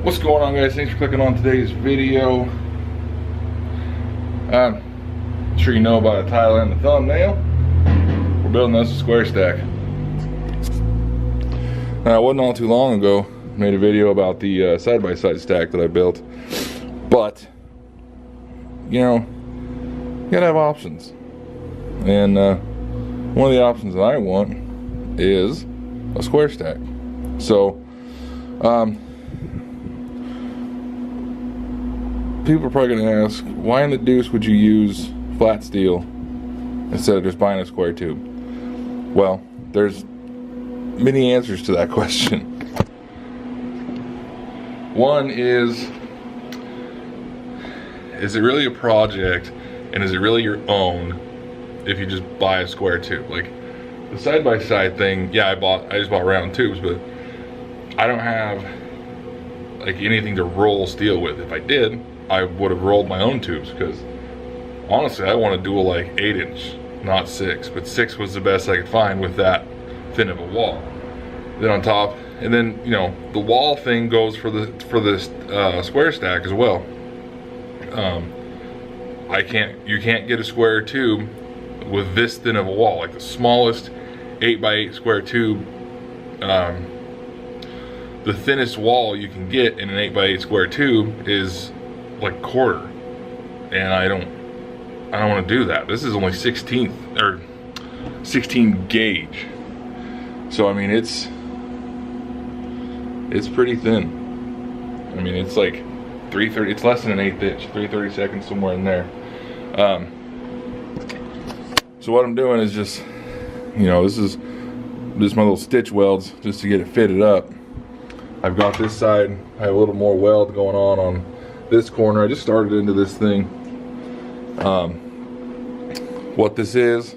What's going on, guys? Thanks for clicking on today's video. I'm sure you know about a title and the thumbnail. We're building us a square stack. Now, it wasn't all too long ago I made a video about the side-by-side stack that I built, but you know, you gotta have options, and one of the options that I want is a square stack. So people are probably going to ask, why in the deuce would you use flat steel instead of just buying a square tube? Well, there's many answers to that question. One is it really a project, and is it really your own if you just buy a square tube? Like the side-by-side thing, yeah, I just bought round tubes, but I don't have like anything to roll steel with. If I did, I would have rolled my own tubes, because honestly I want to do a like 8-inch, not 6, but 6 was the best I could find with that thin of a wall. Then on top, and then you know the wall thing goes for this square stack as well. You can't get a square tube with this thin of a wall. Like the smallest 8x8 square tube, the thinnest wall you can get in an 8x8 square tube is like quarter, and I don't want to do that. This is only 16 gauge, so I mean it's pretty thin. I mean it's like 330. It's less than an 1/8 inch, 3/32, somewhere in there. So what I'm doing is just, you know, this is just my little stitch welds just to get it fitted up. I've got this side, I have a little more weld going on this corner. I just started into this thing. What this is,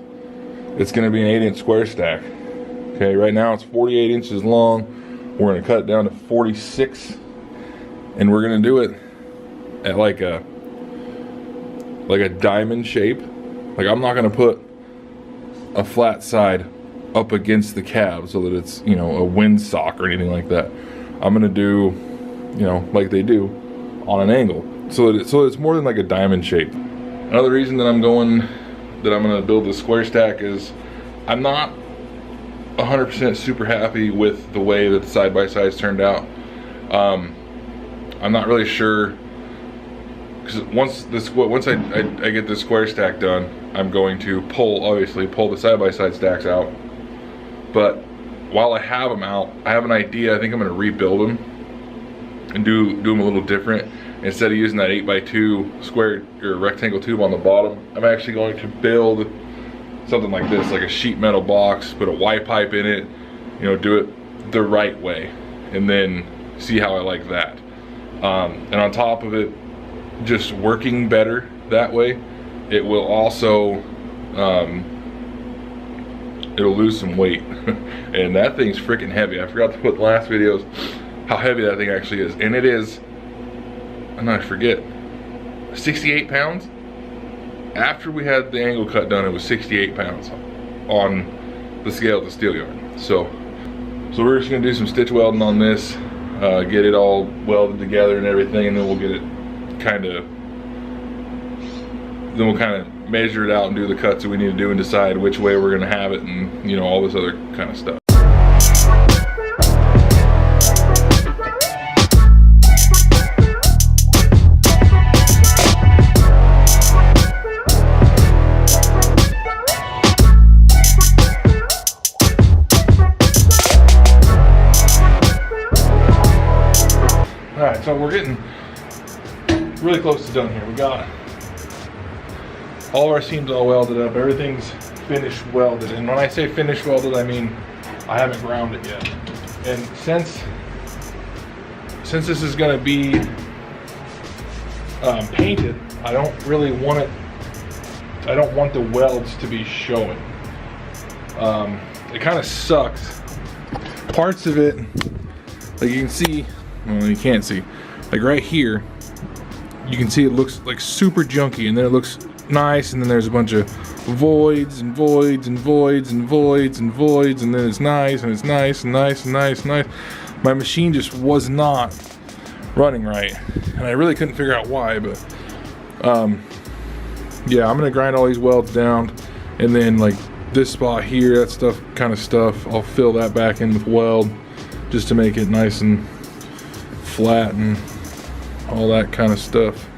it's going to be an 8-inch square stack. Okay, right now it's 48 inches long. We're going to cut it down to 46, and we're going to do it at like a diamond shape. Like I'm not going to put a flat side up against the cab so that it's, you know, a windsock or anything like that. I'm going to do, you know, like they do on an angle, so it's more than like a diamond shape. Another reason that I'm going to build this square stack is I'm not 100% super happy with the way that the side-by-sides turned out. I'm not really sure, because once I get this square stack done, I'm going to obviously pull the side-by-side stacks out. But while I have them out, I have an idea. I think I'm going to rebuild them and do them a little different. Instead of using that 8x2 square or rectangle tube on the bottom, I'm actually going to build something like this, like a sheet metal box, put a Y pipe in it, you know, do it the right way, and then see how I like that. And on top of it, just working better that way, it will also it'll lose some weight. And that thing's freaking heavy. I forgot to put in the last videos how heavy that thing actually is, and it is, and I forget, 68 pounds. After we had the angle cut done, it was 68 pounds on the scale at the steel yard. So we're just gonna do some stitch welding on this, get it all welded together and everything, and then we'll get it then we'll kind of measure it out and do the cuts that we need to do and decide which way we're gonna have it, and you know, all this other kind of stuff. Alright, so we're getting really close to done here. We got all of our seams all welded up. Everything's finished welded. And when I say finished welded, I mean I haven't ground it yet. And since this is going to be painted, I don't really want it. I don't want the welds to be showing. It kind of sucks. Parts of it, like you can see, well, you can't see, like right here, you can see it looks like super junky, and then it looks nice, and then there's a bunch of voids and voids and voids and voids and voids, and then it's nice and it's nice and nice and nice and nice. My machine just was not running right. And I really couldn't figure out why, but yeah, I'm gonna grind all these welds down, and then like this spot here, that stuff, I'll fill that back in with weld just to make it nice and flat and all that kind of stuff.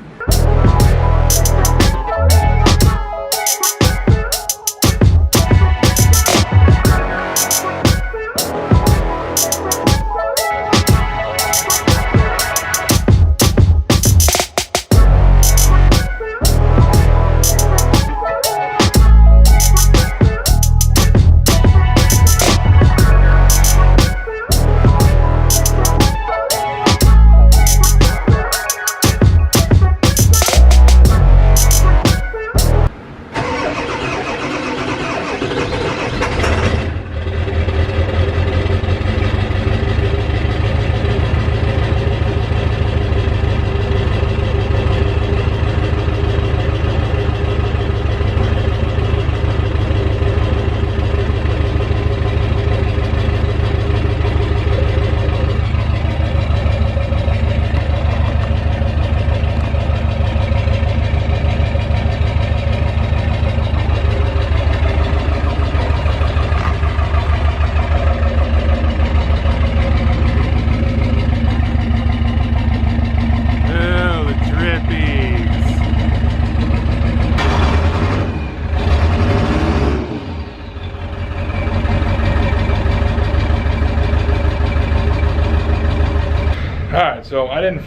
Alright, so I didn't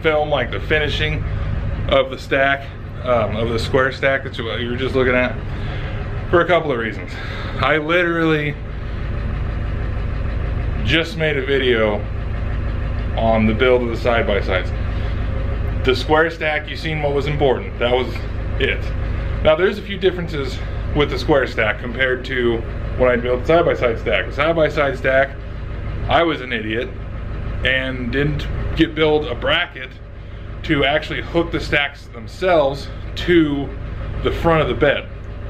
film like the finishing of the stack, of the square stack that you were just looking at, for a couple of reasons. I literally just made a video on the build of the side-by-sides. The square stack, you've seen what was important. That was it. Now there's a few differences with the square stack compared to when I built the side-by-side stack. The side-by-side stack, I was an idiot and didn't build a bracket to actually hook the stacks themselves to the front of the bed.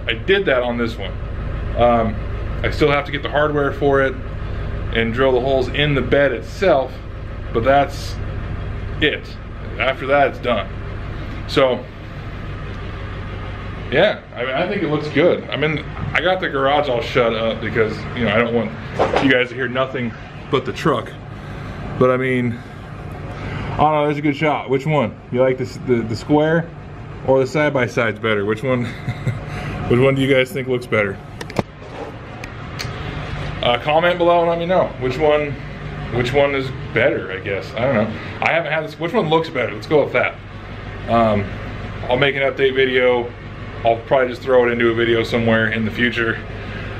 I did that on this one. I still have to get the hardware for it and drill the holes in the bed itself, but that's it. After that, it's done. So yeah, I mean, I think it looks good. I mean, I got the garage all shut up because, you know, I don't want you guys to hear nothing but the truck. But I mean, I don't know, there's a good shot. Which one? You like the square or the side-by-sides better? Which one which one do you guys think looks better? Comment below and let me know which one is better, I guess. I don't know. I haven't had this. Which one looks better? Let's go with that. I'll make an update video. I'll probably just throw it into a video somewhere in the future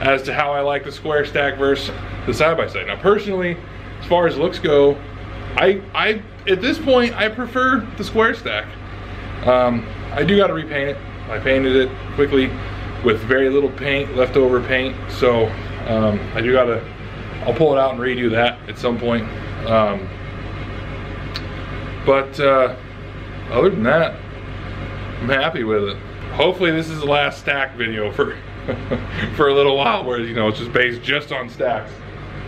as to how I like the square stack versus the side-by-side. Now personally, as far as looks go, I at this point I prefer the square stack. I do got to repaint it. I painted it quickly with very little paint, leftover paint. So I do got to. I'll pull it out and redo that at some point. But other than that, I'm happy with it. Hopefully this is the last stack video for for a little while, where, you know, it's just based just on stacks.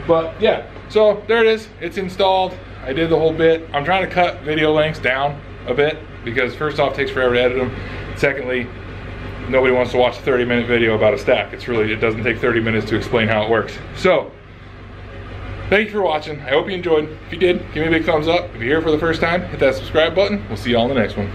But yeah, so there it is. It's installed. I did the whole bit. I'm trying to cut video lengths down a bit because first off, it takes forever to edit them. Secondly, nobody wants to watch a 30-minute video about a stack. It doesn't take 30 minutes to explain how it works. So thank you for watching. I hope you enjoyed. If you did, give me a big thumbs up. If you're here for the first time, hit that subscribe button. We'll see you all in the next one.